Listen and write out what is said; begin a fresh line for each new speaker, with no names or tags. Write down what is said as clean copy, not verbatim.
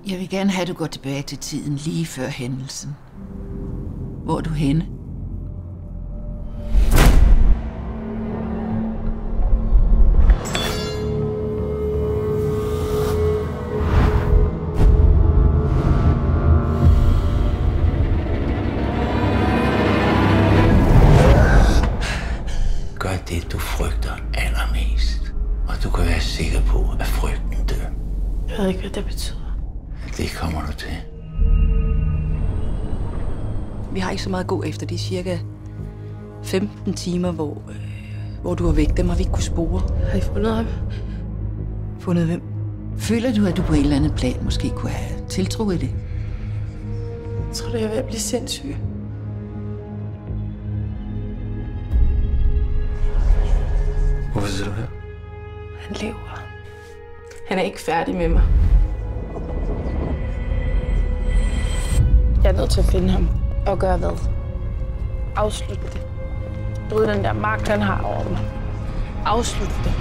Jeg vil gerne have, at du går tilbage til tiden lige før hændelsen. Hvor er du henne?
Gør det, du frygter allermest. Og du kan være sikker på, at frygten dør.
Jeg ved ikke, hvad det betyder.
Det kommer du til.
Vi har ikke så meget at gå efter de cirka 15 timer, hvor du var væk. Dem har vi ikke kunne spore.
Har I fundet ham?
Fundet hvem?
Føler du, at du på et eller andet plan måske kunne have tiltro i det?
Jeg tror, jeg er ved at blive sindssyg.
Hvorfor sidder du her?
Han lever. Han er ikke færdig med mig. Jeg er nødt til at finde ham. Og gøre hvad? Afslutte det. Bryde den der magt, han har over mig. Afslutte det.